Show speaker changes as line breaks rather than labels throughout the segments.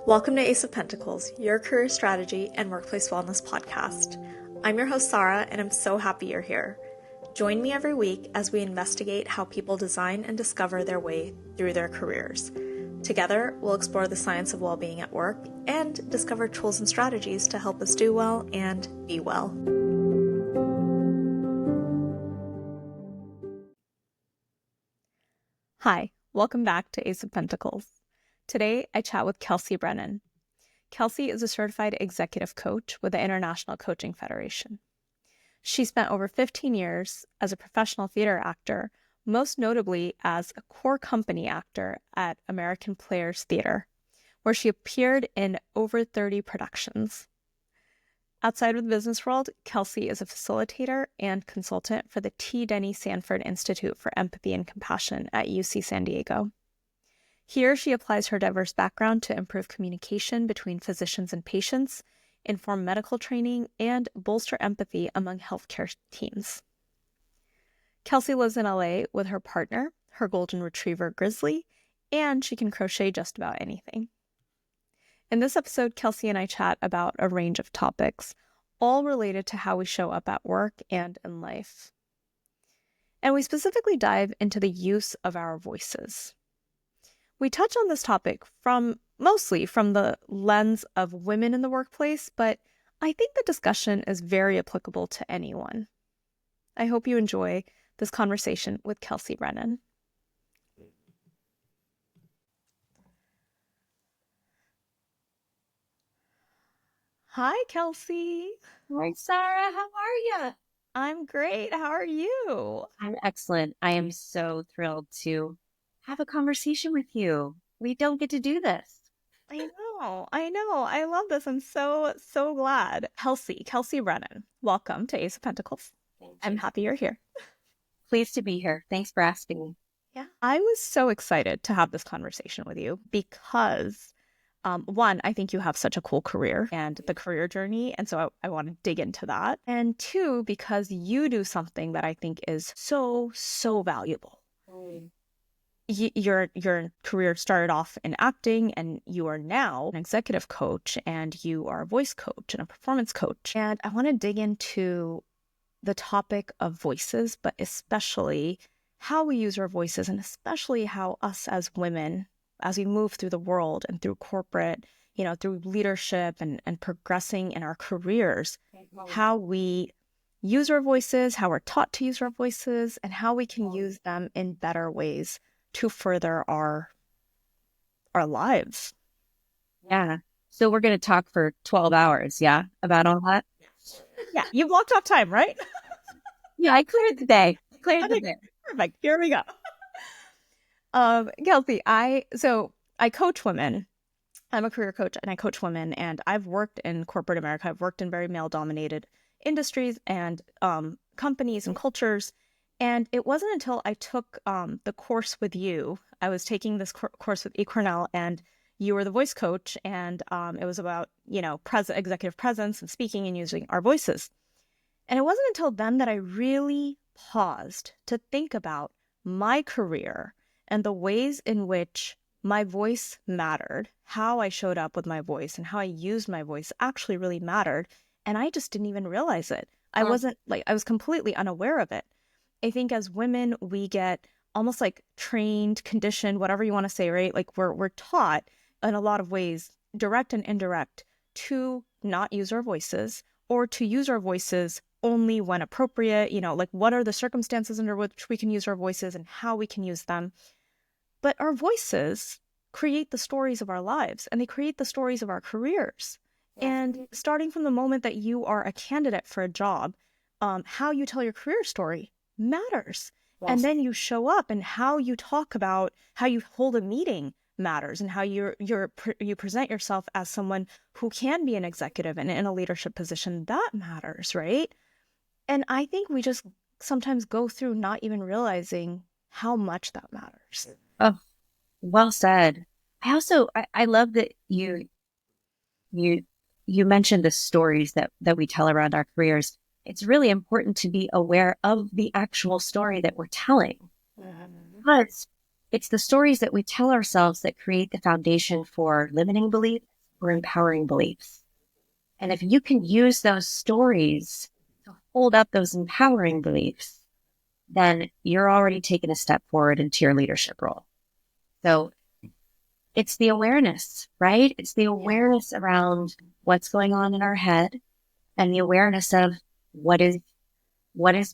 Welcome to Ace of Pentacles, your career strategy and workplace wellness podcast. I'm your host, Sara, and I'm so happy you're here. Join me every week as we investigate how people design and discover their way through their careers. Together, we'll explore the science of well-being at work and discover tools and strategies to help us do well and be well. Hi, welcome back to Ace of Pentacles. Today, I chat with Kelsey Brennan. Kelsey is a certified executive coach with the International Coaching Federation. She spent over 15 years as a professional theater actor, most notably as a core company actor at American Players Theater, where she appeared in over 30 productions. Outside of the business world, Kelsey is a facilitator and consultant for the T. Denny Sanford Institute for Empathy and Compassion at UC San Diego. Here, she applies her diverse background to improve communication between physicians and patients, inform medical training, and bolster empathy among healthcare teams. Kelsey lives in LA with her partner, her golden retriever Grizzly, and she can crochet just about anything. In this episode, Kelsey and I chat about a range of topics, all related to how we show up at work and in life. And we specifically dive into the use of our voices. We touch on this topic mostly from the lens of women in the workplace, but I think the discussion is very applicable to anyone. I hope you enjoy this conversation with Kelsey Brennan. Hi, Kelsey.
Hi, Sara. How are you?
I'm great. How are you?
I'm excellent. I am so thrilled to have a conversation with you. We don't get to do this.
I know. I love this. I'm so glad. Kelsey Brennan, welcome to Ace of Pentacles. I'm happy you're here.
Pleased to be here. Thanks for asking me.
Yeah. I was so excited to have this conversation with you because, one, I think you have such a cool career and the career journey. And so I want to dig into that. And two, because you do something that I think is so valuable. Your career started off in acting, and you are now an executive coach, and you are a voice coach and a performance coach. And I want to dig into the topic of voices, but especially how we use our voices, and especially how us as women, as we move through the world and through corporate, through leadership and progressing in our careers, how we use our voices, how we're taught to use our voices, and how we can use them in better ways to further our lives.
Yeah. So we're going to talk for 12 hours, yeah, about all that?
Yeah, you blocked off time, right?
Yeah, I cleared the day.
Perfect. Here we go. Kelsey, I coach women. I'm a career coach and I coach women, and I've worked in corporate America. I've worked in very male-dominated industries and companies and cultures. And it wasn't until I took the course with you. I was taking this course with eCornell, and you were the voice coach, and it was about, executive presence and speaking and using our voices. And it wasn't until then that I really paused to think about my career and the ways in which my voice mattered, how I showed up with my voice and how I used my voice actually really mattered. And I just didn't even realize it. I was completely unaware of it. I think as women, we get almost like trained, conditioned, whatever you want to say, right? Like we're taught in a lot of ways, direct and indirect, to not use our voices, or to use our voices only when appropriate, like what are the circumstances under which we can use our voices and how we can use them. But our voices create the stories of our lives, and they create the stories of our careers. And starting from the moment that you are a candidate for a job, how you tell your career story matters. Yes. And then you show up, and how you talk about how you hold a meeting matters, and how you present yourself as someone who can be an executive and in a leadership position, that matters, right? And I think we just sometimes go through not even realizing how much that matters.
Oh, well said. I love that you mentioned the stories that we tell around our careers. It's really important to be aware of the actual story that we're telling. Because it's the stories that we tell ourselves that create the foundation for limiting beliefs, or empowering beliefs. And if you can use those stories to hold up those empowering beliefs, then you're already taking a step forward into your leadership role. So it's the awareness, right? It's the awareness around what's going on in our head and the awareness of what is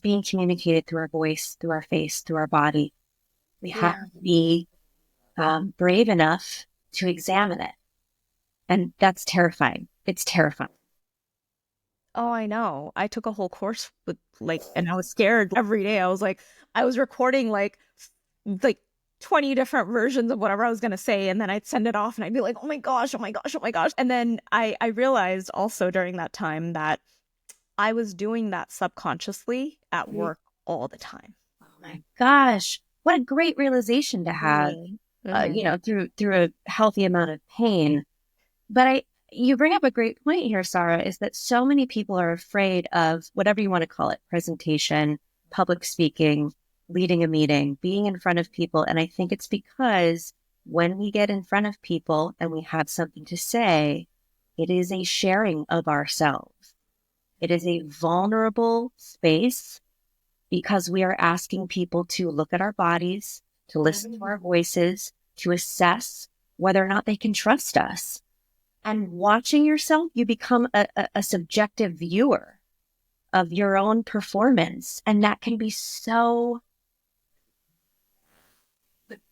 being communicated through our voice, through our face, through our body. We have to be brave enough to examine it. And that's terrifying. It's terrifying.
Oh, I know. I took a whole course with and I was scared every day. I was recording like 20 different versions of whatever I was going to say. And then I'd send it off and I'd be like, oh my gosh, oh my gosh, oh my gosh. And then I realized also during that time that I was doing that subconsciously at work all the time.
Oh my gosh. What a great realization to have,
Mm-hmm.
through a healthy amount of pain. But you bring up a great point here, Sara, is that so many people are afraid of whatever you want to call it, presentation, public speaking, leading a meeting, being in front of people. And I think it's because when we get in front of people and we have something to say, it is a sharing of ourselves. It is a vulnerable space because we are asking people to look at our bodies, to listen to our voices, to assess whether or not they can trust us. And watching yourself, you become a subjective viewer of your own performance. And that can be so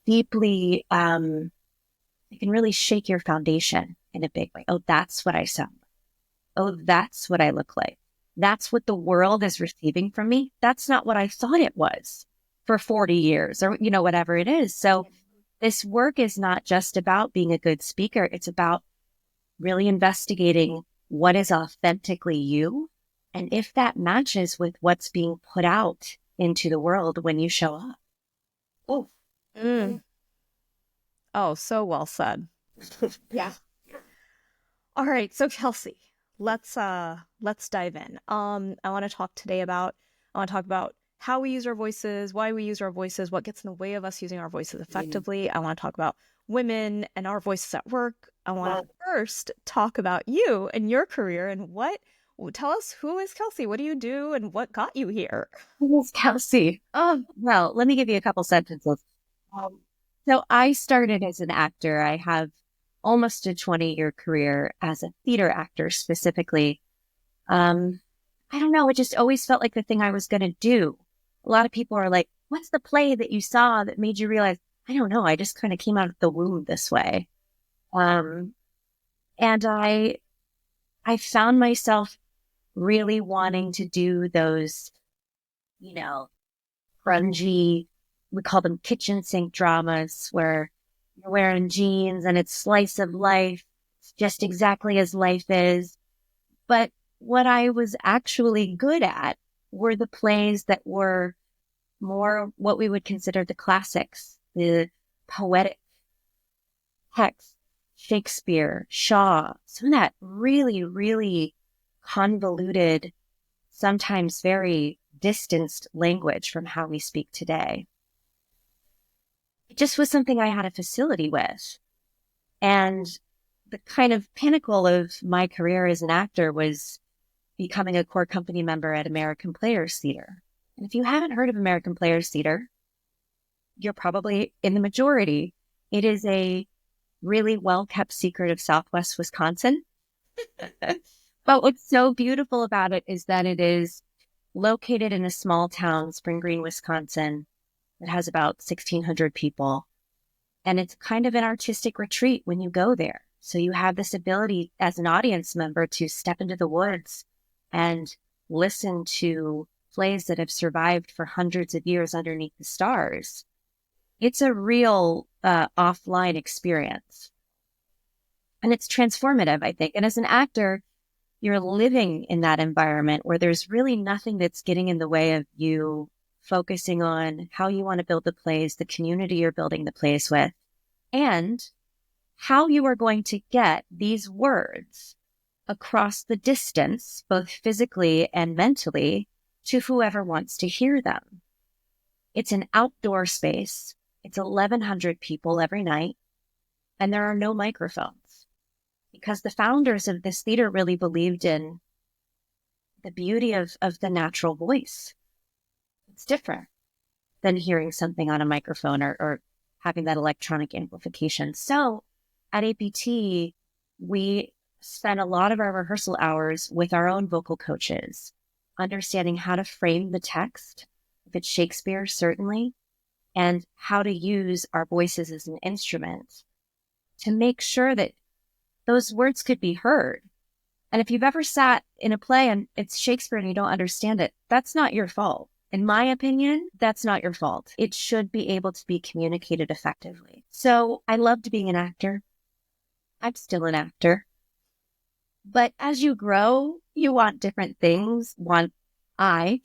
deeply, it can really shake your foundation in a big way. Oh, that's what I sound like. Oh, that's what I look like. That's what the world is receiving from me. That's not what I thought it was for 40 years or, whatever it is. So this work is not just about being a good speaker. It's about really investigating what is authentically you. And if that matches with what's being put out into the world when you show up. Oh,
Oh, so well said.
yeah.
All right, so Kelsey, let's dive in. I want to talk about how we use our voices, why we use our voices, what gets in the way of us using our voices effectively. I want to talk about women and our voices at work. I want to first talk about you and your career and tell us, who is Kelsey? What do you do and what got you here?
Who is Kelsey? Well, let me give you a couple sentences. So I started as an actor. I have almost a 20-year career as a theater actor specifically. I don't know. It just always felt like the thing I was going to do. A lot of people are like, what's the play that you saw that made you realize, I don't know. I just kind of came out of the womb this way. And I found myself really wanting to do those, grungy, we call them kitchen sink dramas, where you're wearing jeans and it's slice of life. It's just exactly as life is. But what I was actually good at were the plays that were more what we would consider the classics, the poetic text, Shakespeare, Shaw, some of that really, really convoluted, sometimes very distanced language from how we speak today. It just was something I had a facility with. And the kind of pinnacle of my career as an actor was becoming a core company member at American Players Theater. And if you haven't heard of American Players Theater, you're probably in the majority. It is a really well-kept secret of Southwest Wisconsin. But what's so beautiful about it is that it is located in a small town, Spring Green, Wisconsin. It has about 1,600 people. And it's kind of an artistic retreat when you go there. So you have this ability as an audience member to step into the woods and listen to plays that have survived for hundreds of years underneath the stars. It's a real offline experience. And it's transformative, I think. And as an actor, you're living in that environment where there's really nothing that's getting in the way of you focusing on how you want to build the plays, the community you're building the plays with, and how you are going to get these words across the distance, both physically and mentally, to whoever wants to hear them. It's an outdoor space. It's 1,100 people every night, and there are no microphones. because the founders of this theater really believed in the beauty of the natural voice. It's different than hearing something on a microphone or having that electronic amplification. So at APT, we spent a lot of our rehearsal hours with our own vocal coaches, understanding how to frame the text, if it's Shakespeare, certainly, and how to use our voices as an instrument to make sure that those words could be heard. And if you've ever sat in a play and it's Shakespeare and you don't understand it, that's not your fault. In my opinion, that's not your fault. It should be able to be communicated effectively. So I loved being an actor. I'm still an actor. But as you grow, you want different things. I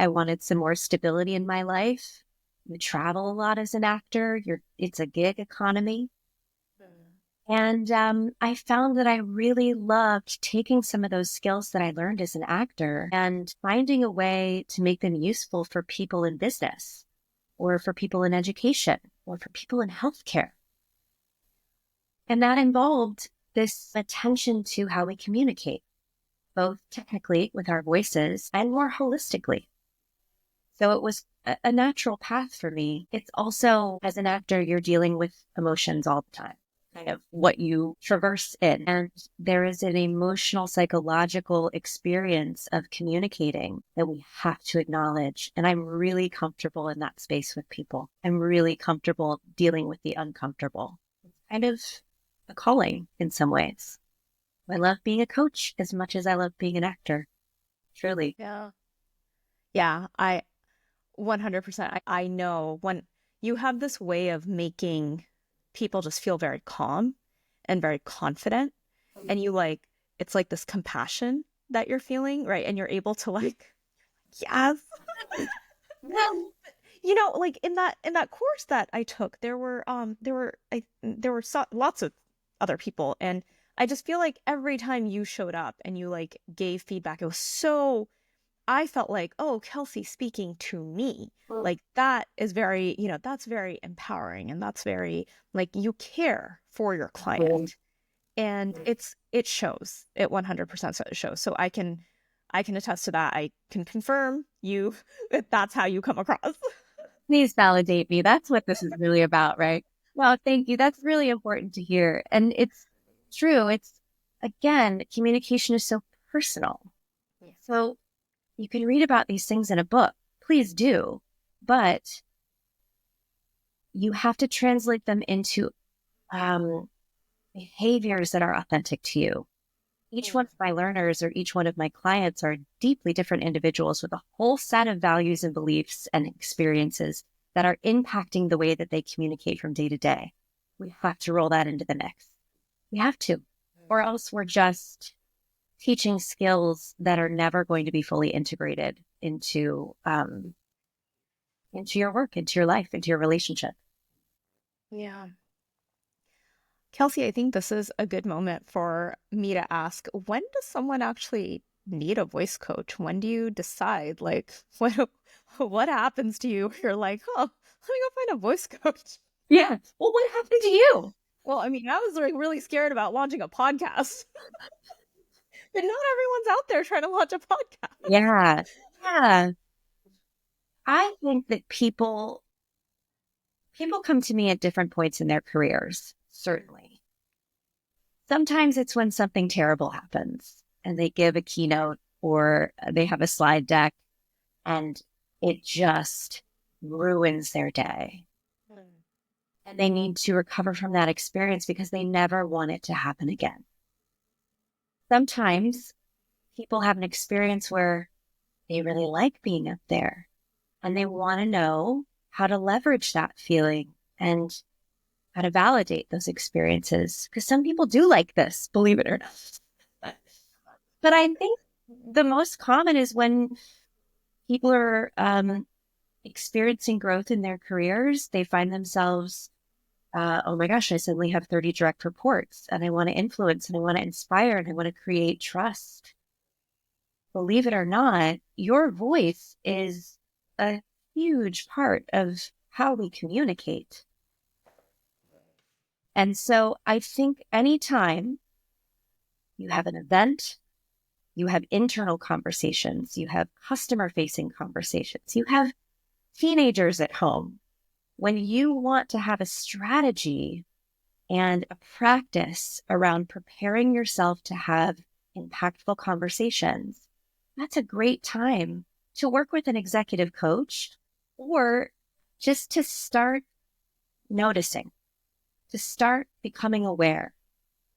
wanted some more stability in my life. You travel a lot as an actor. It's a gig economy. And I found that I really loved taking some of those skills that I learned as an actor and finding a way to make them useful for people in business or for people in education or for people in healthcare. And that involved this attention to how we communicate, both technically with our voices and more holistically. So it was a natural path for me. It's also, as an actor, you're dealing with emotions all the time, kind of what you traverse in. And there is an emotional, psychological experience of communicating that we have to acknowledge. And I'm really comfortable in that space with people. I'm really comfortable dealing with the uncomfortable. It's kind of a calling in some ways. I love being a coach as much as I love being an actor. Truly.
Yeah. Yeah, I 100%. I know when you have this way of making people just feel very calm and very confident, and it's like this compassion that you're feeling, right? And you're able to yes. Like in that course that I took, lots of other people, and I just feel like every time you showed up and you gave feedback, it was so I felt like, oh, Kelsey speaking to me. Like that is very, that's very empowering, and that's very you care for your client. And it shows. It 100% shows. So I can attest to that. I can confirm that's how you come across.
Please validate me. That's what this is really about, right? Well, thank you. That's really important to hear. And it's true. Again, communication is so personal. So you can read about these things in a book. Please do. But you have to translate them into behaviors that are authentic to you. Each one of my learners or each one of my clients are deeply different individuals with a whole set of values and beliefs and experiences that are impacting the way that they communicate from day to day. We have to roll that into the mix. We have to, or else we're just teaching skills that are never going to be fully integrated into your work, into your life, into your relationship.
Yeah. Kelsey, I think this is a good moment for me to ask, when does someone actually need a voice coach? When do you decide, what happens to you? You're like, oh, let me go find a voice coach.
Yeah. Well, what happened to you?
Well, I mean, I was really scared about launching a podcast. But not everyone's out there trying to launch a podcast.
Yeah. Yeah. I think that people come to me at different points in their careers, certainly. Sometimes it's when something terrible happens and they give a keynote or they have a slide deck and it just ruins their day. And they need to recover from that experience because they never want it to happen again. Sometimes people have an experience where they really like being up there and they want to know how to leverage that feeling and how to validate those experiences. Because some people do like this, believe it or not. But I think the most common is when people are experiencing growth in their careers. They find themselves, oh my gosh, I suddenly have 30 direct reports and I want to influence and I want to inspire and I want to create trust. Believe it or not, your voice is a huge part of how we communicate. And so I think anytime you have an event, you have internal conversations, you have customer-facing conversations, you have teenagers at home. When you want to have a strategy and a practice around preparing yourself to have impactful conversations, that's a great time to work with an executive coach or just to start noticing, to start becoming aware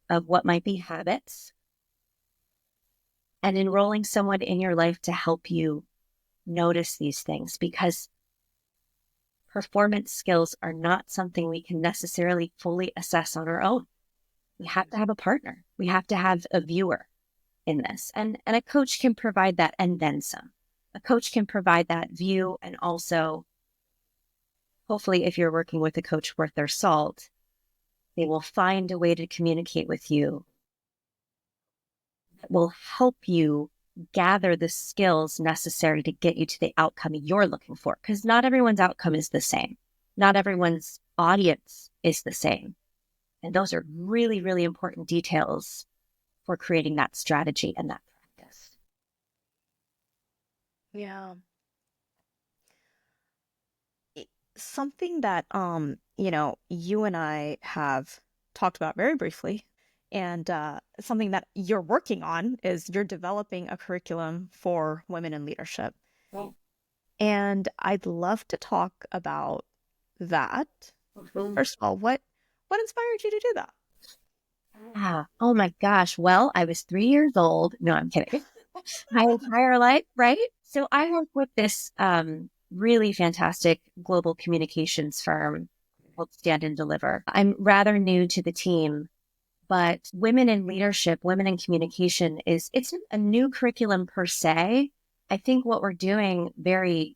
of what might be habits and enrolling someone in your life to help you notice these things, because performance skills are not something we can necessarily fully assess on our own. We have to have a partner. We have to have a viewer in this. And a coach can provide that and then some. A coach can provide that view, and also, hopefully, if you're working with a coach worth their salt, they will find a way to communicate with you that will help you gather the skills necessary to get you to the outcome you're looking for. Because not everyone's outcome is the same. Not everyone's audience is the same. And those are really, really important details for creating that strategy and that practice.
Yeah. Something that you and I have talked about very briefly, and something that you're working on, is you're developing a curriculum for women in leadership.
Oh.
And I'd love to talk about that. First of all, what inspired you to do that?
Oh my gosh. Well, I was 3 years old. No, I'm kidding. My entire life, right? So I work with this really fantastic global communications firm called Stand and Deliver. I'm rather new to the team, but women in leadership, women in communication it's a new curriculum per se. I think what we're doing very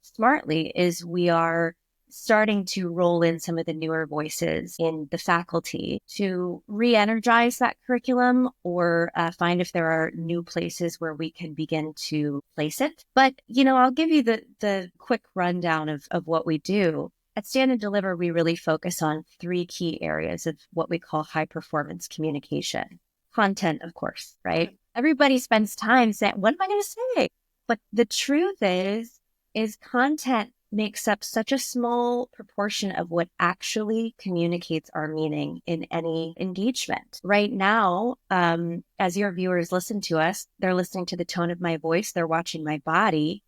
smartly is we are starting to roll in some of the newer voices in the faculty to re-energize that curriculum, or find if there are new places where we can begin to place it. But, I'll give you the quick rundown of what we do. At Stand and Deliver, we really focus on 3 key areas of what we call high performance communication. Content, of course, right? Everybody spends time saying, what am I going to say? But the truth is content makes up such a small proportion of what actually communicates our meaning in any engagement. Right now, as your viewers listen to us, they're listening to the tone of my voice, they're watching my body,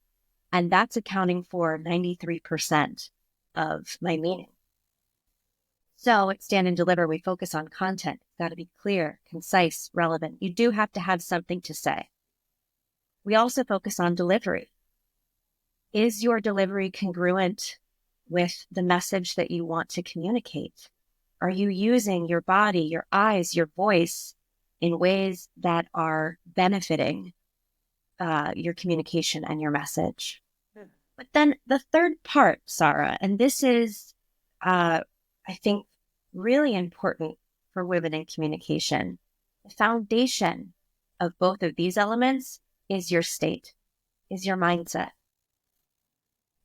and that's accounting for 93% of my meaning. So at Stand and Deliver, we focus on content. It's got to be clear, concise, relevant. You do have to have something to say. We also focus on delivery. Is your delivery congruent with the message that you want to communicate? Are you using your body, your eyes, your voice in ways that are benefiting your communication and your message? But then the third part, Sara, and this is, I think, really important for women in communication. The foundation of both of these elements is your state, is your mindset.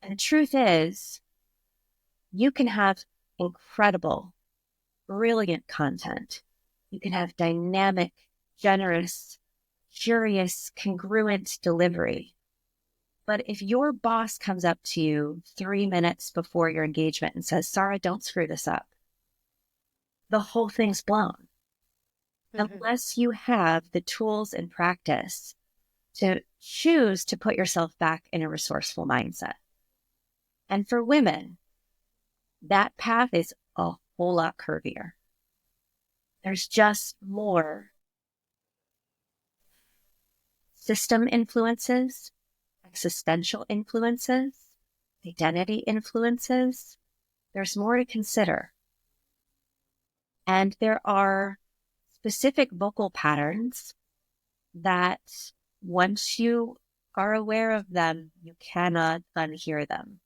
And the truth is, you can have incredible, brilliant content. You can have dynamic, generous, curious, congruent delivery. But if your boss comes up to you 3 minutes before your engagement and says, Sara, don't screw this up, the whole thing's blown. Mm-hmm. Unless you have the tools and practice to choose to put yourself back in a resourceful mindset. And for women, that path is a whole lot curvier. There's just more system influences, existential influences, identity influences. There's more to consider. And there are specific vocal patterns that once you are aware of them, you cannot unhear them.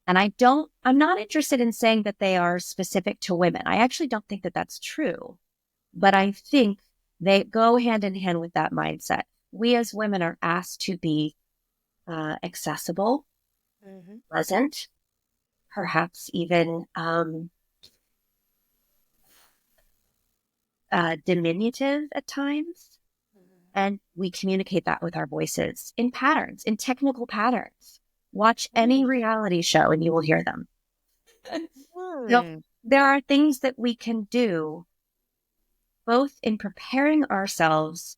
And I'm not interested in saying that they are specific to women. I actually don't think that that's true, but I think they go hand in hand with that mindset. We as women are asked to be accessible, pleasant, perhaps even diminutive at times. And we communicate that with our voices in patterns, in technical patterns. Watch any reality show and you will hear them. So there are things that we can do both in preparing ourselves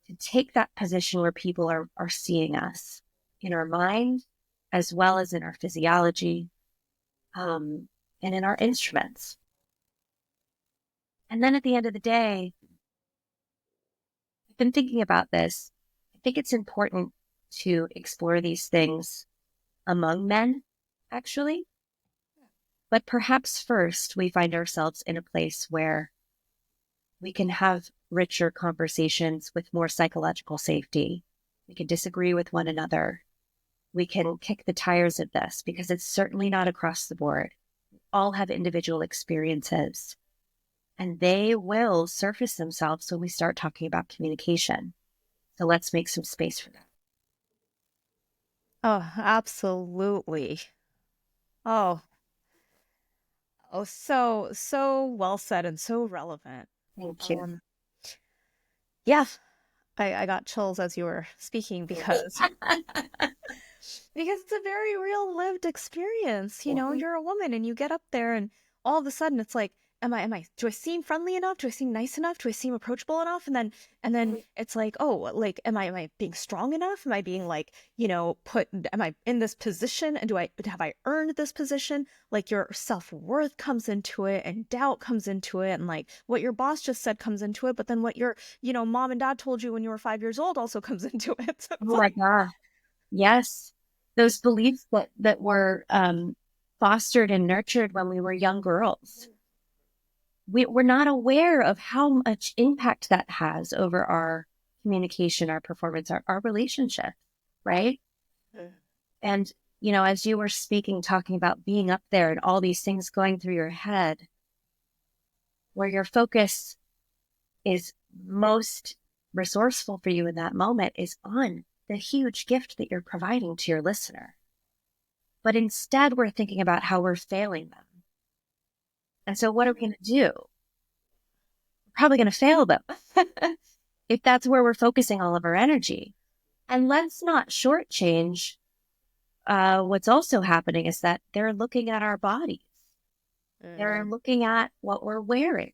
to take that position where people are seeing us in our mind, as well as in our physiology, and in our instruments. And then at the end of the day, I've been thinking about this. I think it's important to explore these things among men, actually. But perhaps first we find ourselves in a place where we can have richer conversations with more psychological safety. We can disagree with one another. We can kick the tires of this because it's certainly not across the board. All have individual experiences and they will surface themselves when we start talking about communication. So let's make some space for that.
Oh, absolutely. Oh, so well said and so relevant.
Thank you.
Yeah, I got chills as you were speaking because it's a very real lived experience. You're a woman and you get up there and all of a sudden it's like, do I seem friendly enough? Do I seem nice enough? Do I seem approachable enough? And then it's like, oh, like, am I being strong enough? Am I being like, am I in this position? And have I earned this position? Like your self-worth comes into it and doubt comes into it. And like what your boss just said comes into it. But then what your, mom and dad told you when you were 5 years old also comes into it. So
Oh my God. Yes. Those beliefs that were fostered and nurtured when we were young girls. We're not aware of how much impact that has over our communication, our performance, our relationship, right? And, as you were speaking, talking about being up there and all these things going through your head, where your focus is most resourceful for you in that moment is on the huge gift that you're providing to your listener. But instead, we're thinking about how we're failing them. And so what are we going to do? We're probably going to fail them if that's where we're focusing all of our energy. And let's not shortchange what's also happening is that they're looking at our bodies. They're looking at what we're wearing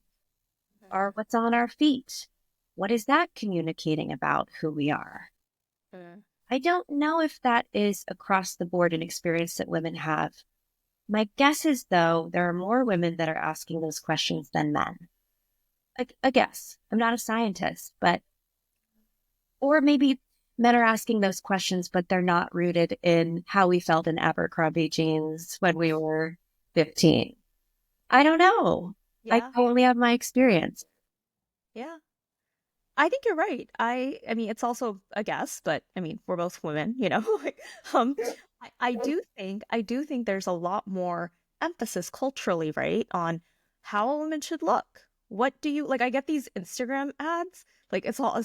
or what's on our feet. What is that communicating about who we are? I don't know if that is across the board an experience that women have. My guess is, though, there are more women that are asking those questions than men. I guess. I'm not a scientist, or maybe men are asking those questions, but they're not rooted in how we felt in Abercrombie jeans when we were 15. I don't know.
yeah.
I only have my experience.
Yeah. I think you're right. I mean, it's also a guess, but I mean, we're both women, like, I do think there's a lot more emphasis culturally, right, on how a woman should look. What do you like? I get these Instagram ads, like it's all,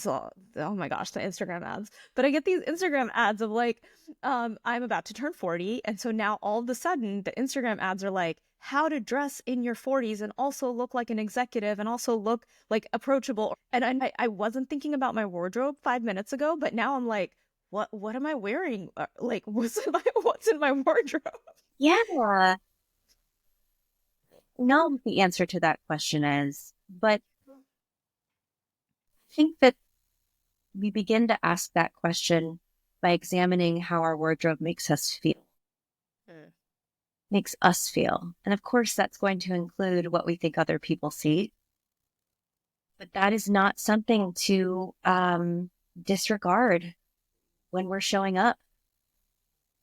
oh my gosh, the Instagram ads. But I get these Instagram ads of like, I'm about to turn 40, and so now all of a sudden the Instagram ads are like how to dress in your 40s and also look like an executive and also look like approachable. And I wasn't thinking about my wardrobe 5 minutes ago, but now I'm like, what am I wearing? Like, what's in my wardrobe?
Yeah. No, the answer to that question is, but I think that we begin to ask that question by examining how our wardrobe makes us feel. Makes us feel. And of course, that's going to include what we think other people see. But that is not something to disregard when we're showing up.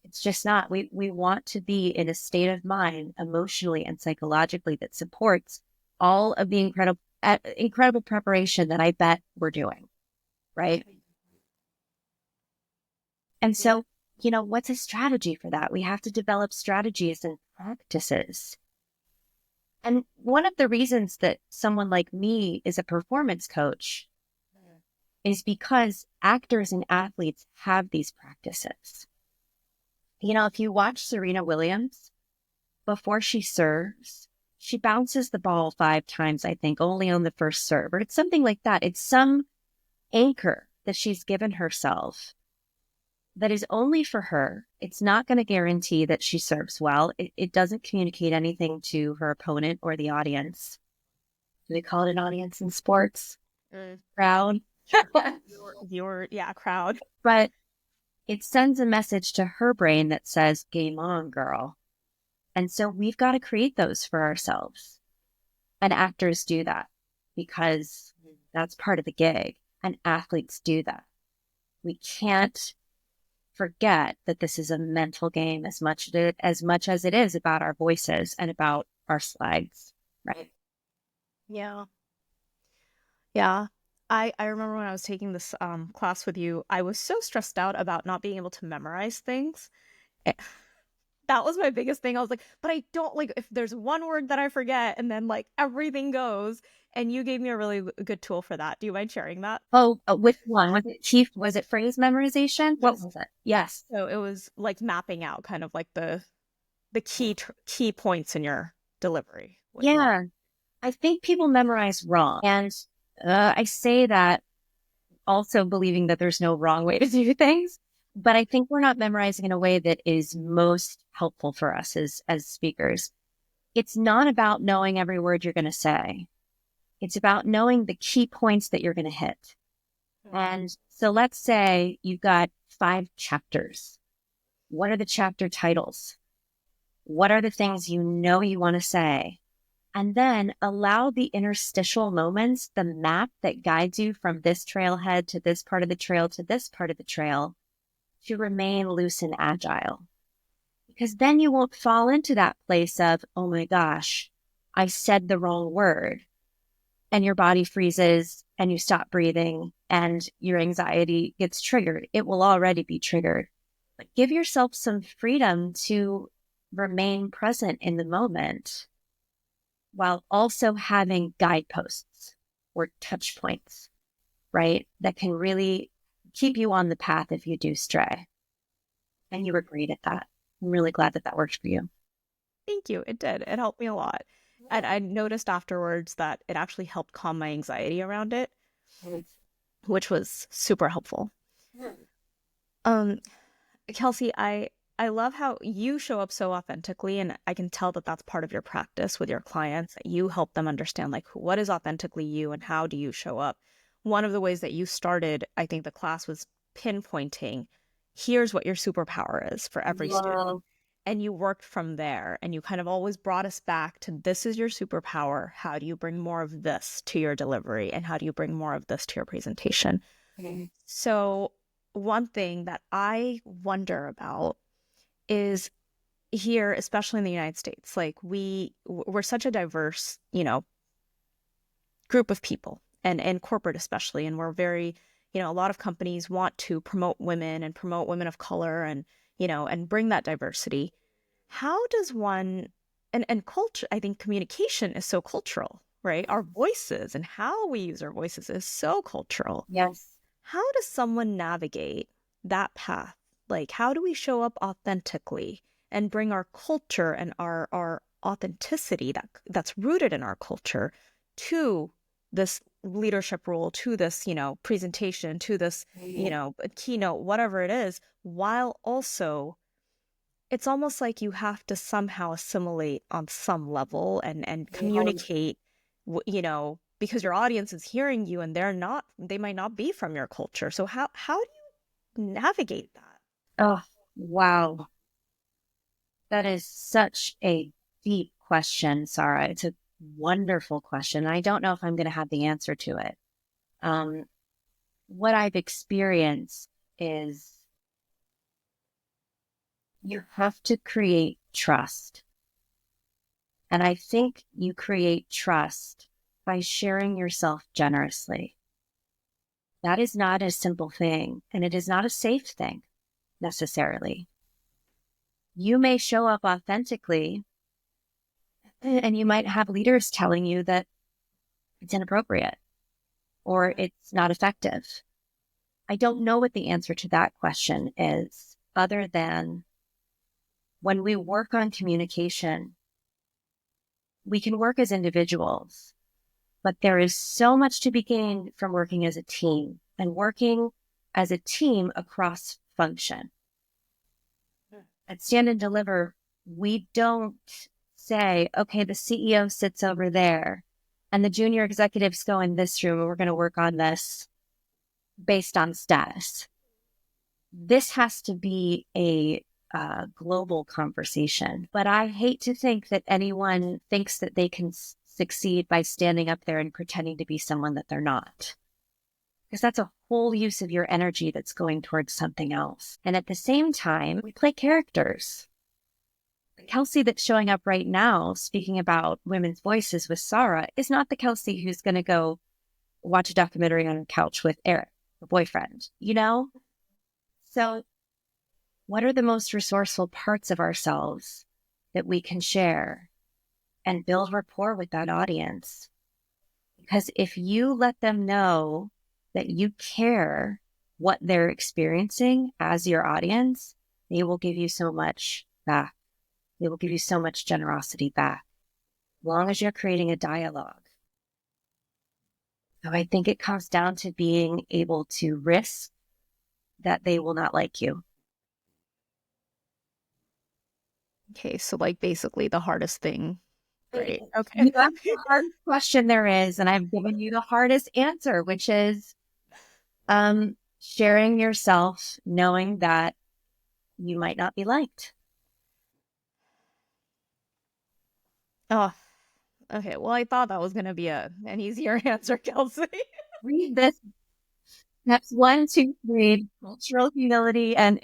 It's just not. We want to be in a state of mind, emotionally and psychologically, that supports all of the incredible preparation that I bet we're doing, right? And so, what's a strategy for that? We have to develop strategies and practices. And one of the reasons that someone like me is a performance coach is because actors and athletes have these practices. If you watch Serena Williams, before she serves, she bounces the ball 5 times, I think, only on the first serve, or it's something like that. It's some anchor that she's given herself that is only for her. It's not going to guarantee that she serves well. It doesn't communicate anything to her opponent or the audience. Do they call it an audience in sports? Crowd.
Crowd.
But it sends a message to her brain that says, game on, girl. And so we've got to create those for ourselves. And actors do that because that's part of the gig. And athletes do that. We can't forget that this is a mental game as much as it is about our voices and about our slides, right?
Yeah. Yeah. I remember when I was taking this class with you, I was so stressed out about not being able to memorize things. That was my biggest thing. I was like, but I don't like if there's one word that I forget and then like everything goes. And you gave me a really good tool for that. Do you mind sharing that?
Oh, which one? Was it phrase memorization? What was it? Yes.
So it was like mapping out kind of like the key points in your delivery.
Yeah. I think people memorize wrong. And I say that also believing that there's no wrong way to do things. But I think we're not memorizing in a way that is most helpful for us as speakers. It's not about knowing every word you're going to say. It's about knowing the key points that you're going to hit. And so let's say you've got 5 chapters. What are the chapter titles? What are the things you know you want to say? And then allow the interstitial moments, the map that guides you from this trailhead to this part of the trail to this part of the trail, to remain loose and agile. Because then you won't fall into that place of, oh my gosh, I said the wrong word. And your body freezes and you stop breathing and your anxiety gets triggered. It will already be triggered. But give yourself some freedom to remain present in the moment while also having guideposts or touch points, right? That can really keep you on the path if you do stray. And you were great at that. I'm really glad that that worked for you.
Thank you. It did. It helped me a lot. And I noticed afterwards that it actually helped calm my anxiety around it, which was super helpful. Kelsey, I love how you show up so authentically, and I can tell that that's part of your practice with your clients. You help them understand like what is authentically you and how do you show up. One of the ways that you started, I think the class was pinpointing, here's what your superpower is for every student. And you worked from there, and you kind of always brought us back to this is your superpower. How do you bring more of this to your delivery? And how do you bring more of this to your presentation? So one thing that I wonder about is here, especially in the United States, like we're such a diverse, group of people and corporate especially. And we're very, a lot of companies want to promote women and promote women of color and, and bring that diversity. How does one, and culture, I think communication is so cultural, right? Our voices and how we use our voices is so cultural.
Yes.
How does someone navigate that path? Like, how do we show up authentically and bring our culture and our authenticity that's rooted in our culture to this leadership role, to this, presentation, to this, keynote, whatever it is, while also it's almost like you have to somehow assimilate on some level and communicate, because your audience is hearing you and they might not be from your culture. So how do you navigate that?
Oh, wow. That is such a deep question, Sara. It's a wonderful question. I don't know if I'm going to have the answer to it. What I've experienced is you have to create trust. And I think you create trust by sharing yourself generously. That is not a simple thing, and it is not a safe thing necessarily. You may show up authentically, and you might have leaders telling you that it's inappropriate or it's not effective. I don't know what the answer to that question is, other than when we work on communication, we can work as individuals, but there is so much to be gained from working as a team and working as a team across function. At Stand and Deliver, we don't say, okay, the CEO sits over there and the junior executives go in this room and we're going to work on this based on status. This has to be a global conversation, but I hate to think that anyone thinks that they can succeed by standing up there and pretending to be someone that they're not. Because that's a whole use of your energy that's going towards something else. And at the same time, we play characters. The Kelsey that's showing up right now, speaking about women's voices with Sara, is not the Kelsey who's going to go watch a documentary on a couch with Eric, her boyfriend, you know? So what are the most resourceful parts of ourselves that we can share and build rapport with that audience? Because if you let them know that you care what they're experiencing as your audience, they will give you so much back. They will give you so much generosity back, as long as you're creating a dialogue. So I think it comes down to being able to risk that they will not like you.
Okay, so like basically the hardest thing. Great. Okay.
You asked the hardest question there is, and I've given you the hardest answer, which is sharing yourself, knowing that you might not be liked.
Oh, okay. Well, I thought that was going to be an easier answer, Kelsey.
Read this. Steps 1, 2, 3, cultural humility, and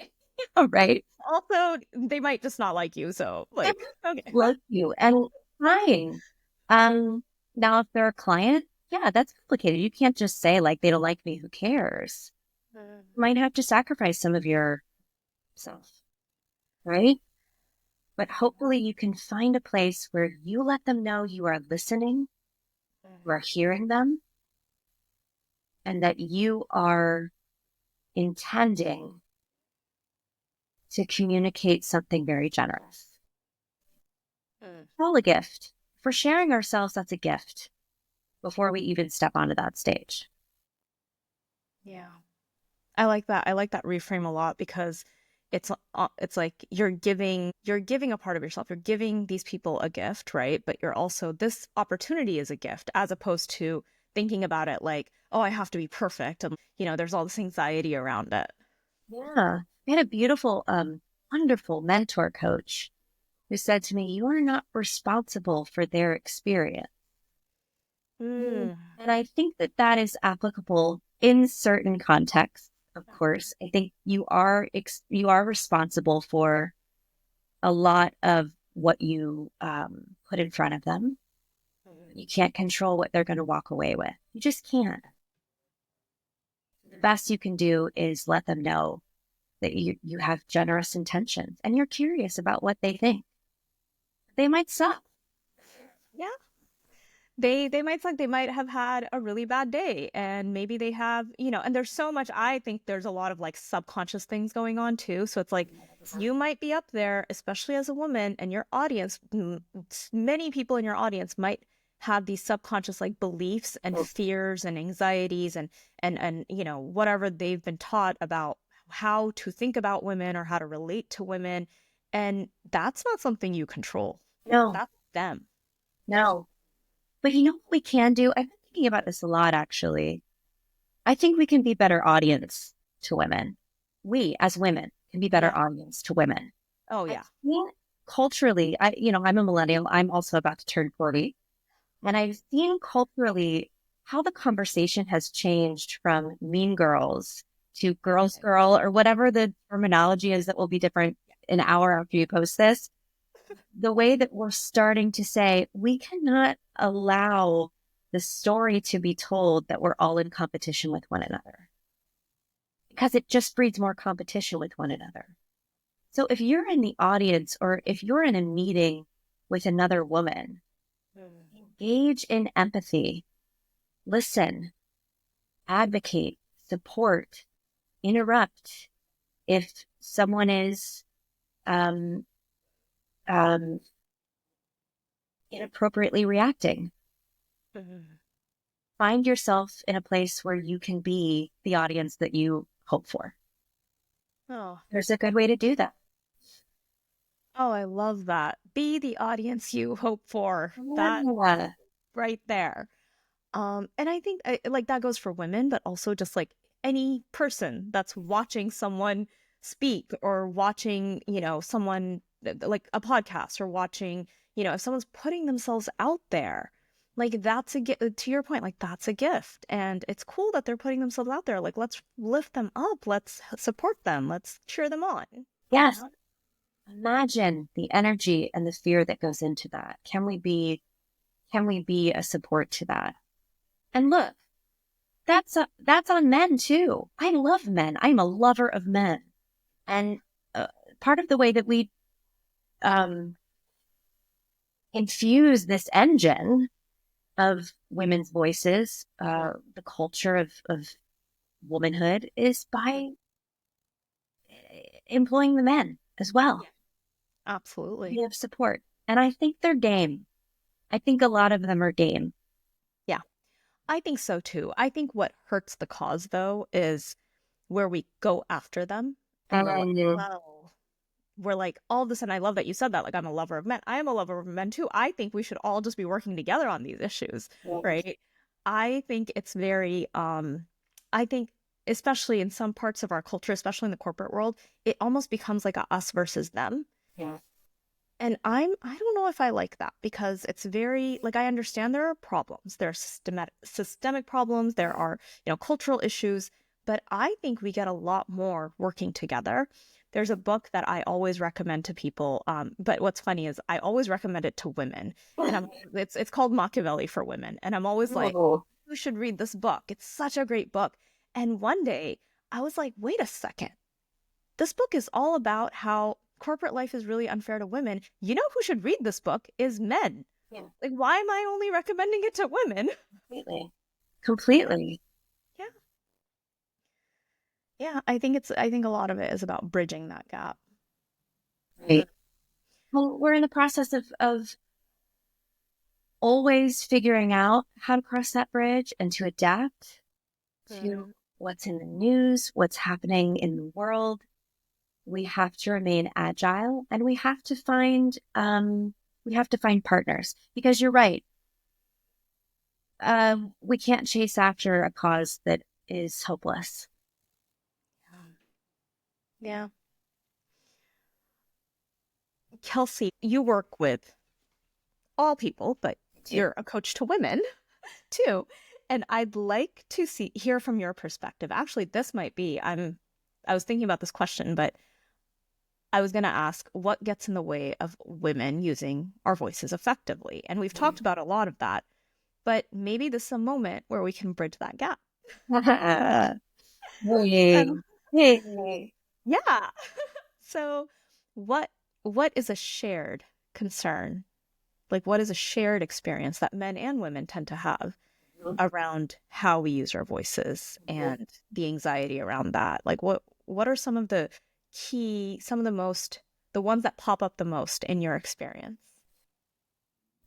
right.
Also, they might just not like you. So, like, okay.
Like you and fine. Now if they're a client, yeah, that's complicated. You can't just say like they don't like me, who cares? You might have to sacrifice some of your self, right? But hopefully you can find a place where you let them know you are listening, you are hearing them, and that you are intending to communicate something very generous. All a gift. For sharing ourselves, that's a gift before we even step onto that stage.
Yeah. I like that. I like that reframe a lot because it's like you're giving a part of yourself. You're giving these people a gift, right? But you're also this opportunity is a gift as opposed to thinking about it like, oh, I have to be perfect and there's all this anxiety around it.
Yeah. I had a beautiful, wonderful mentor coach who said to me, you are not responsible for their experience.
Mm.
And I think that that is applicable in certain contexts. Of course, I think you are responsible for a lot of what you put in front of them. You can't control what they're going to walk away with. You just can't. The best you can do is let them know that you have generous intentions and you're curious about what they think. They might suck.
Yeah. They might suck. They might have had a really bad day and maybe they have, and there's so much. I think there's a lot of like subconscious things going on too. So it's like you might be up there, especially as a woman, and your audience, many people in your audience might have these subconscious like beliefs and fears and anxieties and whatever they've been taught about how to think about women or how to relate to women. And that's not something you control.
No,
That's them.
no. But you know what we can do? I've been thinking about this a lot, actually. I think we can be better audience to women. We, as women, can be better
Yeah.
audience to women.
Oh,
I
yeah.
think culturally, I'm a millennial. I'm also about to turn 40. And I've seen culturally how the conversation has changed from mean girls to girls girl or whatever the terminology is that will be different an hour after you post this. The way that we're starting to say we cannot allow the story to be told that we're all in competition with one another because it just breeds more competition with one another. So if you're in the audience or if you're in a meeting with another woman, engage in empathy, listen, advocate, support, interrupt. If someone is um, inappropriately reacting.
Mhm.
Find yourself in a place where you can be the audience that you hope for.
Oh,
There's a good way to do that.
oh, I love that. Be the audience you hope for. That
Yeah.
right there. And I think like that goes for women, but also just like any person that's watching someone speak or watching, someone like a podcast or watching, if someone's putting themselves out there, like that's a gift. To your point, like that's a gift. And it's cool that they're putting themselves out there. Like let's lift them up. Let's support them. Let's cheer them on.
Yes. Imagine the energy and the fear that goes into that. Can we be a support to that? And look, that's on men too. I love men. I'm a lover of men. And part of the way that we um, infuse this engine of women's voices, the culture of womanhood, is by employing the men as well.
Absolutely.
We have support. And I think they're game. I think a lot of them are game.
Yeah, I think so too. I think what hurts the cause though is where we go after them and we're like,
Um,
well, we're like, all of a sudden, I love that you said that. Like, I'm a lover of men. I am a lover of men too. I think we should all just be working together on these issues, right? I think it's very, I think, especially in some parts of our culture, especially in the corporate world, it almost becomes like a us versus them.
yeah.
And I don't know if I like that because it's very, like, I understand there are problems. There are systemic problems. There are, cultural issues, but I think we get a lot more working together. There's a book that I always recommend to people. But what's funny is I always recommend it to women, and it's called Machiavelli for Women. And I'm always like,
Oh,
you should read this book. It's such a great book. And one day I was like, wait a second. This book is all about how corporate life is really unfair to women. You know who should read this book is men.
yeah,
Like, why am I only recommending it to women?
completely. Completely.
Yeah. Yeah, I think a lot of it is about bridging that gap.
Right. Well, we're in the process of always figuring out how to cross that bridge and to adapt to
Mhm.
what's in the news, what's happening in the world. We have to remain agile and we have to find partners because you're right. We can't chase after a cause that is hopeless.
Yeah. Kelsey, you work with all people, but
Too.
you're a coach to women too. And I'd like to hear from your perspective. Actually, this might be, I was thinking about this question, but I was going to ask what gets in the way of women using our voices effectively. And we've talked about a lot of that, but maybe this is a moment where we can bridge that gap.
Hey,
Um,
hey.
yeah. So what what is a shared concern? Like what is a shared experience that men and women tend to have around how we use our voices and the anxiety around that? Like what are some of the some of the the ones that pop up the most in your experience?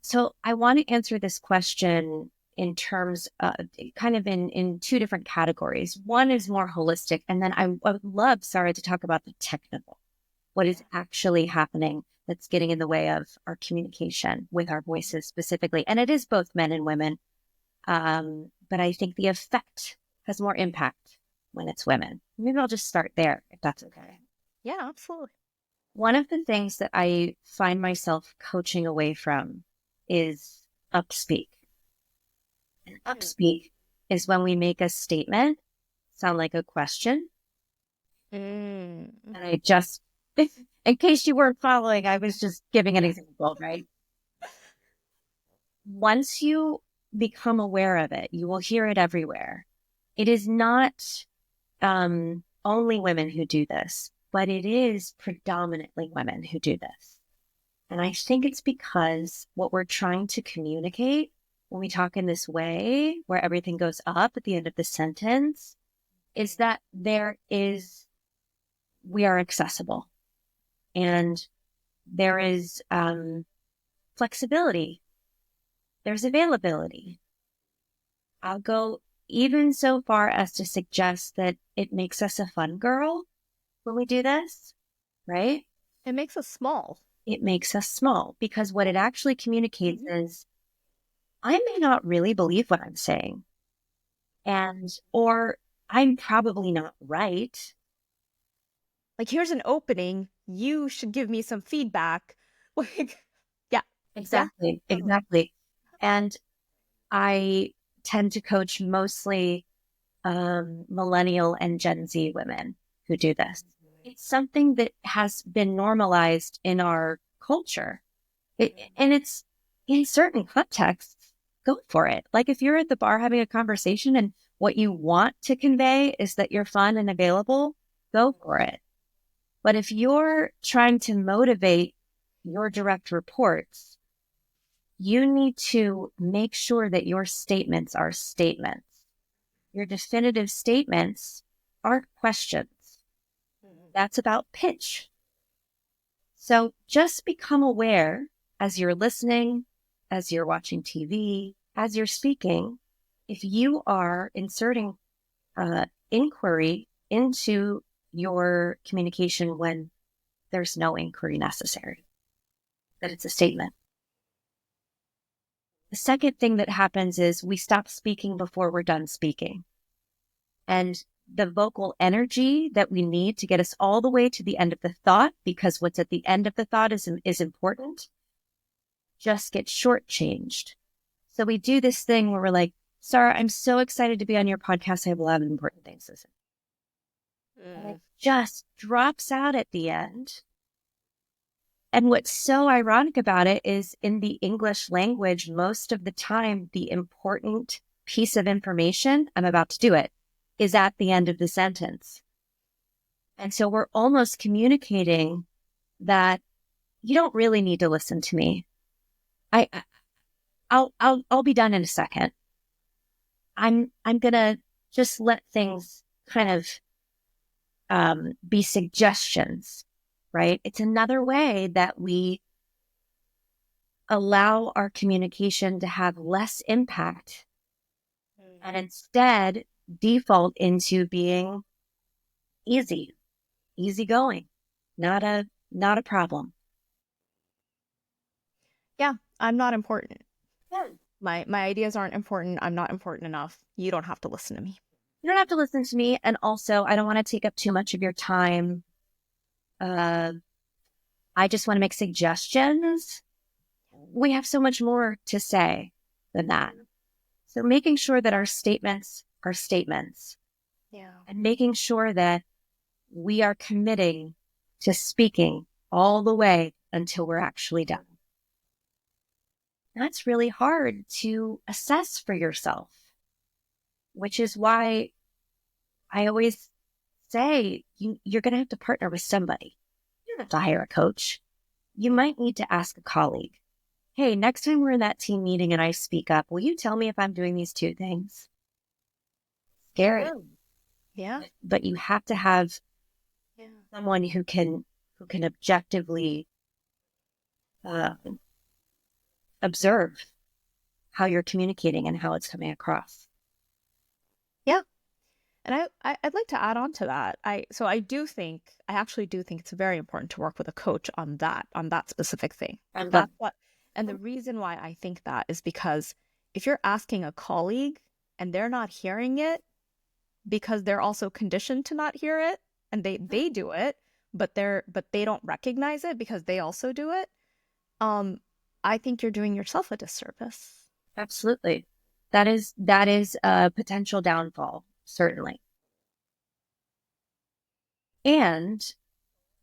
So I want to answer this question in terms of kind of in two different categories. One is more holistic, and then I would love Sarah to talk about the technical, what is actually happening that's getting in the way of our communication with our voices specifically. And it is both men and women. But I think the effect has more impact when it's women. Maybe I'll just start there if that's okay.
Yeah, absolutely.
One of the things that I find myself coaching away from is upspeak. And upspeak is when we make a statement sound like a question.
Mm.
And I just, in case you weren't following, I was just giving an example, right? Once you become aware of it, you will hear it everywhere. It is not only women who do this, but it is predominantly women who do this. And I think it's because what we're trying to communicate when we talk in this way, where everything goes up at the end of the sentence, is that we are accessible and there is flexibility there's availability. I'll go even so far as to suggest that it makes us a fun girl when we do this, right?
It makes us small.
It makes us small because what it actually communicates is I may not really believe what I'm saying, or I'm probably not right.
Like, here's an opening. You should give me some feedback. Like, yeah.
Exactly. And I tend to coach mostly millennial and Gen Z women who do this. It's something that has been normalized in our culture. And it's in certain contexts, go for it. Like if you're at the bar having a conversation and what you want to convey is that you're fun and available, go for it. But if you're trying to motivate your direct reports, you need to make sure that your statements are statements. Your definitive statements aren't questions. That's about pitch. So just become aware as you're listening, as you're watching TV, as you're speaking, if you are inserting inquiry into your communication when there's no inquiry necessary, that it's a statement. The second thing that happens is we stop speaking before we're done speaking. And the vocal energy that we need to get us all the way to the end of the thought, because what's at the end of the thought is important, just gets shortchanged. So we do this thing where we're like, Sara, I'm so excited to be on your podcast. I have a lot of important things to say. And it just drops out at the end. And what's so ironic about it is in the English language, most of the time, the important piece of information, I'm about to do it, is at the end of the sentence. And so we're almost communicating that you don't really need to listen to me. I'll be done in a second. I'm gonna just let things kind of be suggestions, right? It's another way that we allow our communication to have less impact and instead default into being easygoing, not a problem.
Yeah, I'm not important.
Yeah.
My ideas aren't important. I'm not important enough. You don't have to listen to me.
You don't have to listen to me. And also, I don't want to take up too much of your time. I just want to make suggestions. We have so much more to say than that. So making sure that our statements are statements.
Yeah.
And making sure that we are committing to speaking all the way until we're actually done. That's really hard to assess for yourself, which is why I always say you're going to have to partner with somebody. You don't have to hire a coach. You might need to ask a colleague, hey, next time we're in that team meeting and I speak up, will you tell me if I'm doing these two things? Scary.
Yeah.
But you have to have someone who can objectively observe how you're communicating and how it's coming across.
Yeah. And I'd like to add on to that. I actually do think it's very important to work with a coach on that specific thing. And the reason why I think that is because if you're asking a colleague and they're not hearing it because they're also conditioned to not hear it and they do it, but they don't recognize it because they also do it, I think you're doing yourself a disservice.
Absolutely. That is a potential downfall, certainly. And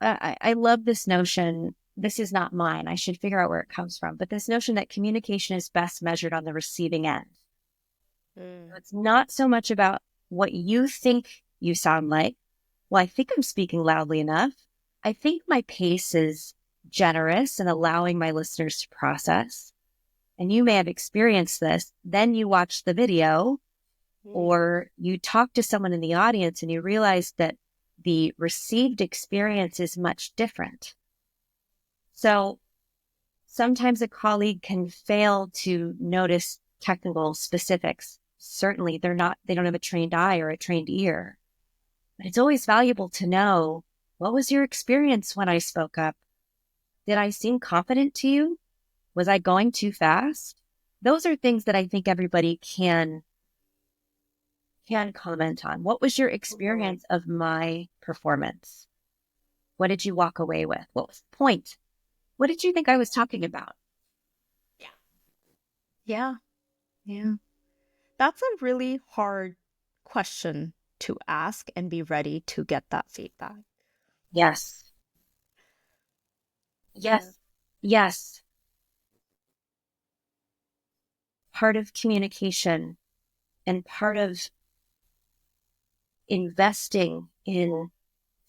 I love this notion. This is not mine. I should figure out where it comes from. But this notion that communication is best measured on the receiving end. It's not so much about what you think you sound like. Well, I think I'm speaking loudly enough. I think my pace is generous and allowing my listeners to process. And you may have experienced this. Then you watch the video or you talk to someone in the audience and you realize that the received experience is much different. So Sometimes a colleague can fail to notice technical specifics. Certainly they don't have a trained eye or a trained ear, but it's always valuable to know, what was your experience when I spoke up? Did I seem confident to you? Was I going too fast? Those are things that I think everybody can comment on. What was your experience of my performance? What did you walk away with? What was the point? What did you think I was talking about?
Yeah. Yeah. That's a really hard question to ask and be ready to get that feedback.
Yes. Yes. Yes. Part of communication and part of investing in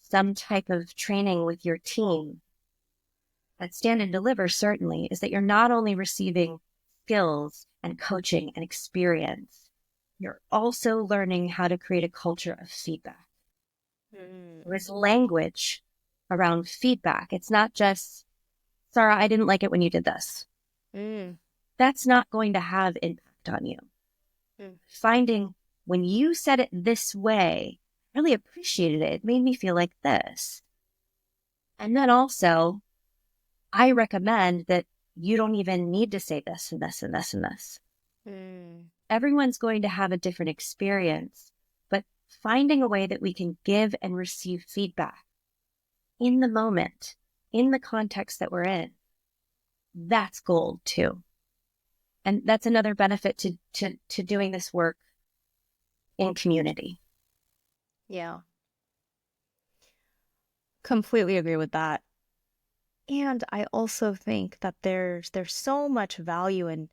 some type of training with your team at Stand and Deliver certainly is that you're not only receiving skills and coaching and experience, you're also learning how to create a culture of feedback. There is language around feedback. It's not just, Sara, I didn't like it when you did this. That's not going to have impact on you. Finding, when you said it this way, I really appreciated it. It made me feel like this. And then also, I recommend that you don't even need to say this and this and this and this. Everyone's going to have a different experience, but finding a way that we can give and receive feedback in the moment, in the context that we're in, that's gold too. And that's another benefit to doing this work in community.
Yeah. Completely agree with that. And I also think that there's so much value in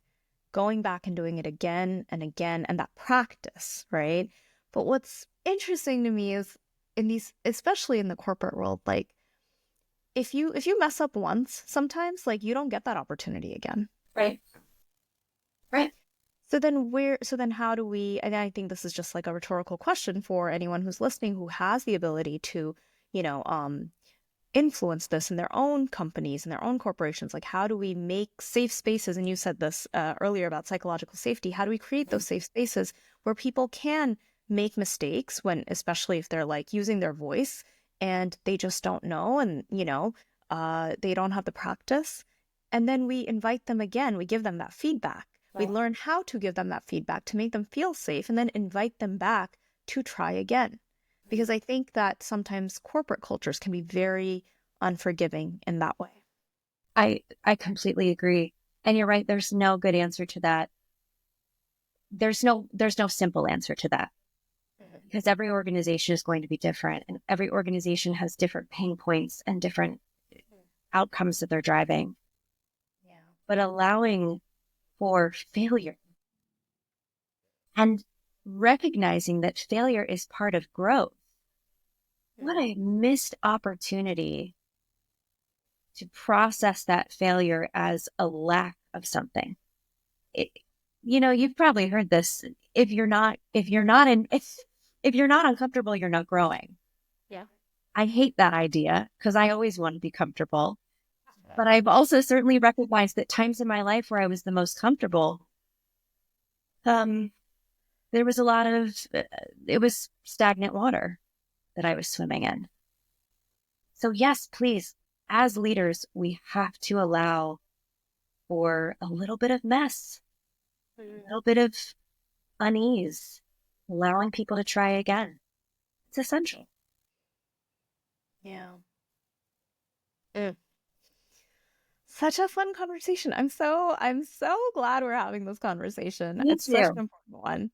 going back and doing it again and again, and that practice, right? But what's interesting to me is in these, especially in the corporate world, like if you mess up once, sometimes like you don't get that opportunity again.
Right.
So then how do we, and I think this is just like a rhetorical question for anyone who's listening who has the ability to, influence this in their own companies and their own corporations. Like, how do we make safe spaces? And you said this earlier about psychological safety. How do we create those safe spaces where people can make mistakes when, especially if they're like using their voice and they just don't know and, they don't have the practice. And then we invite them again. We give them that feedback. We learn how to give them that feedback to make them feel safe and then invite them back to try again. Because I think that sometimes corporate cultures can be very unforgiving in that way.
I completely agree. And you're right, there's no good answer to that. There's no simple answer to that. Because every organization is going to be different and every organization has different pain points and different outcomes that they're driving.
Yeah.
But allowing for failure and recognizing that failure is part of growth. What a missed opportunity to process that failure as a lack of something. You've probably heard this. If you're not uncomfortable, you're not growing.
Yeah.
I hate that idea because I always want to be comfortable. But I've also certainly recognized that times in my life where I was the most comfortable, there was it was stagnant water that I was swimming in. So yes, please, as leaders, we have to allow for a little bit of mess, a little bit of unease, allowing people to try again. It's essential.
Yeah. Such a fun conversation. I'm so glad we're having this conversation.
Me
It's
too.
such an important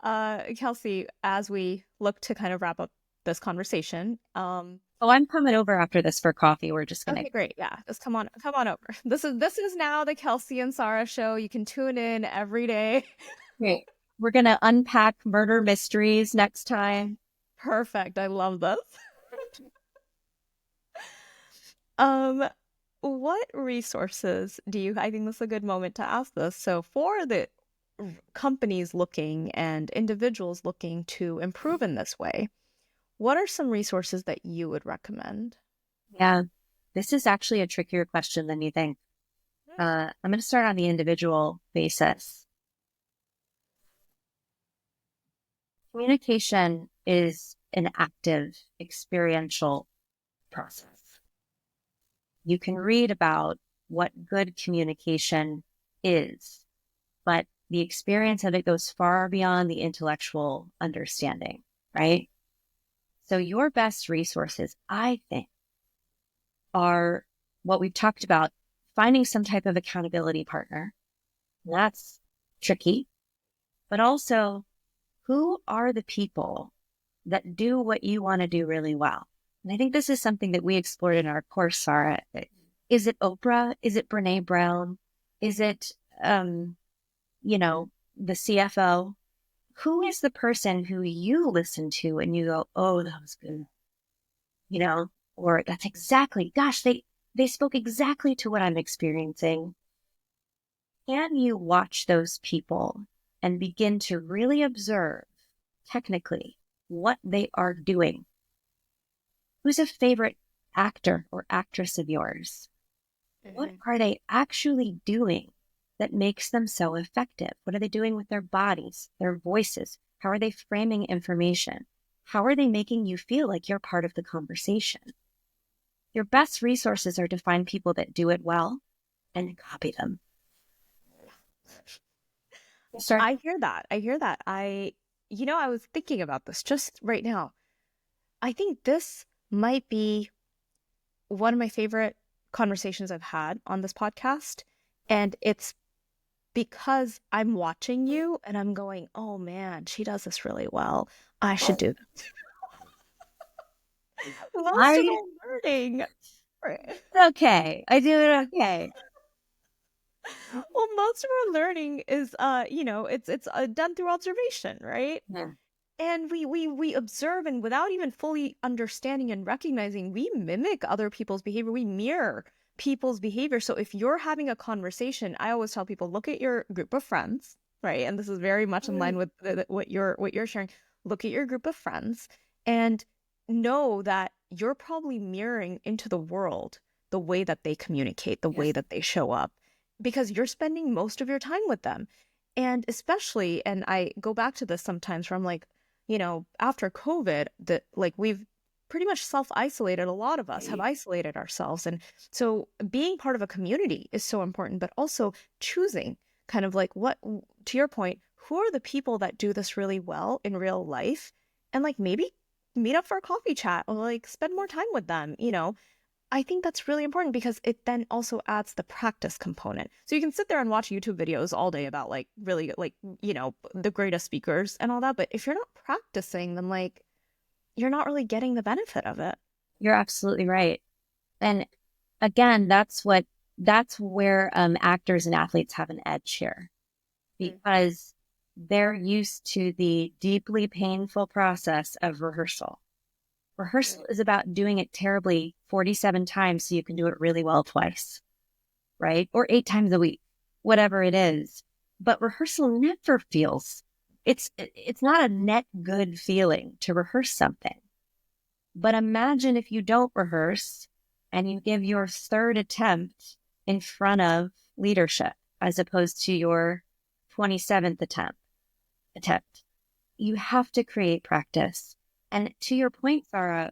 one. Kelsey, as we look to kind of wrap up this conversation,
I'm coming over after this for coffee. We're just gonna.
Okay, great. Yeah, just come on over. This is now the Kelsey and Sara show. You can tune in every day.
Great. We're gonna unpack murder mysteries next time.
Perfect. I love this. What resources do you, I think this is a good moment to ask this. So for the companies looking and individuals looking to improve in this way, what are some resources that you would recommend?
Yeah, this is actually a trickier question than you think. I'm going to start on the individual basis. Communication is an active, experiential process. You can read about what good communication is, but the experience of it goes far beyond the intellectual understanding, right? So your best resources, I think, are what we've talked about, finding some type of accountability partner. That's tricky, but also who are the people that do what you want to do really well? And I think this is something that we explored in our course, Sara. Is it Oprah? Is it Brene Brown? Is it, the CFO? Who is the person who you listen to and you go, oh, that was good, or that's exactly, gosh, they spoke exactly to what I'm experiencing. Can you watch those people and begin to really observe technically what they are doing? Who's a favorite actor or actress of yours? What are they actually doing that makes them so effective? What are they doing with their bodies, their voices? How are they framing information? How are they making you feel like you're part of the conversation? Your best resources are to find people that do it well and copy them. Sir?
I hear that. I hear that. I was thinking about this just right now. I think this might be one of my favorite conversations I've had on this podcast. And it's because I'm watching you and I'm going, oh man, she does this really well. I should do that. Most of
I,
our learning. Right.
okay. I do it okay.
Well, most of our learning is it's done through observation, right?
Yeah.
And we observe, and without even fully understanding and recognizing, we mimic other people's behavior. We mirror people's behavior. So if you're having a conversation, I always tell people, look at your group of friends, right? And this is very much in line with what you're sharing. Look at your group of friends and know that you're probably mirroring into the world the way that they communicate, the way that they show up, because you're spending most of your time with them. And especially, and I go back to this sometimes where I'm like, after COVID, that like we've pretty much self-isolated. A lot of us have isolated ourselves. And so being part of a community is so important, but also choosing kind of like what, to your point, who are the people that do this really well in real life? And like maybe meet up for a coffee chat or like spend more time with them. I think that's really important because it then also adds the practice component. So you can sit there and watch YouTube videos all day about like really like, the greatest speakers and all that. But if you're not practicing, then like you're not really getting the benefit of it.
You're absolutely right. And again, that's where actors and athletes have an edge here, because they're used to the deeply painful process of rehearsal. Rehearsal is about doing it terribly 47 times so you can do it really well twice, right? Or 8 times a week, whatever it is. But rehearsal never feels, it's not a net good feeling to rehearse something. But imagine if you don't rehearse and you give your third attempt in front of leadership as opposed to your 27th attempt. You have to create practice. And to your point, Sara,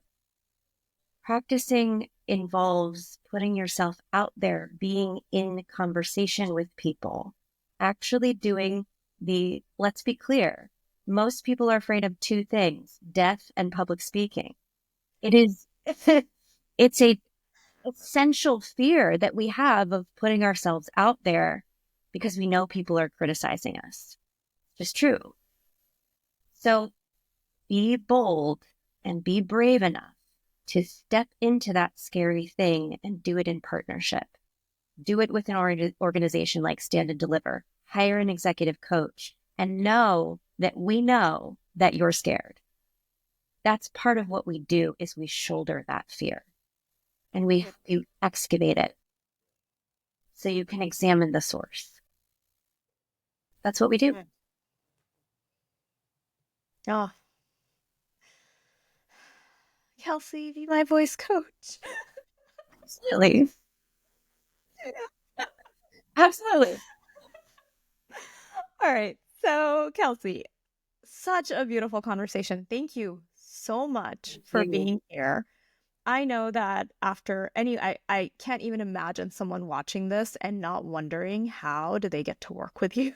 practicing involves putting yourself out there, being in conversation with people, actually doing let's be clear, most people are afraid of 2 things, death and public speaking. It is, it's a essential fear that we have of putting ourselves out there because we know people are criticizing us. It's true. So be bold and be brave enough to step into that scary thing and do it in partnership. Do it with an organization like Stand and Deliver. Hire an executive coach and know that we know that you're scared. That's part of what we do, is we shoulder that fear and we excavate it so you can examine the source. That's what we do.
Oh, Kelsey, be my voice coach.
Absolutely. Absolutely.
All right. So, Kelsey, such a beautiful conversation. Thank you so much for
Thank you.
being here. I know that after I can't even imagine someone watching this and not wondering how do they get to work with you.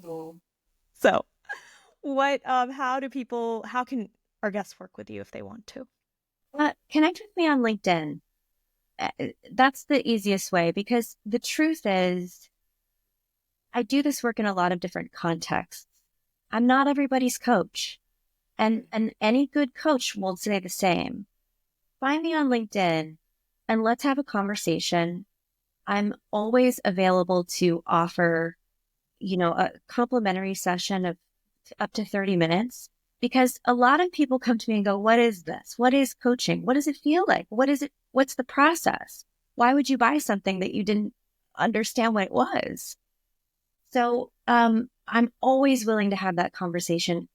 Mm.
So, how can our guests work with you if they want to?
Connect with me on LinkedIn. That's the easiest way because the truth is, I do this work in a lot of different contexts. I'm not everybody's coach, and any good coach will say the same. Find me on LinkedIn and let's have a conversation. I'm always available to offer, a complimentary session of up to 30 minutes because a lot of people come to me and go, what is this? What is coaching? What does it feel like? What is it? What's the process? Why would you buy something that you didn't understand what it was? So I'm always willing to have that conversation,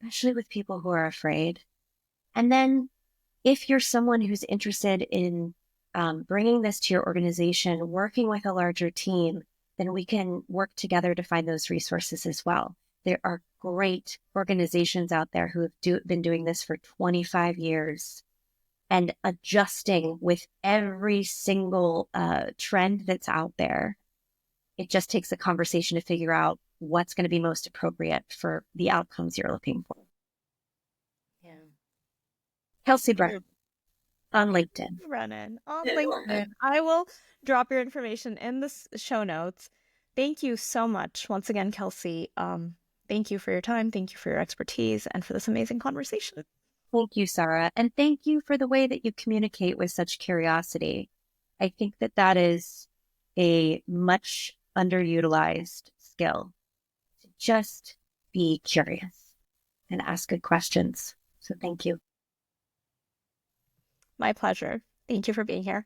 especially with people who are afraid. And then if you're someone who's interested in bringing this to your organization, working with a larger team, then we can work together to find those resources as well. There are great organizations out there who have been doing this for 25 years and adjusting with every single trend that's out there. It just takes a conversation to figure out what's going to be most appropriate for the outcomes you're looking for.
Yeah.
Kelsey Brennan on LinkedIn.
Brennan on LinkedIn. I will drop your information in the show notes. Thank you so much once again, Kelsey. Thank you for your time. Thank you for your expertise and for this amazing conversation.
Thank you, Sara. And thank you for the way that you communicate with such curiosity. I think that that is a much underutilized skill to just be curious and ask good questions. So thank you.
My pleasure. Thank you for being here.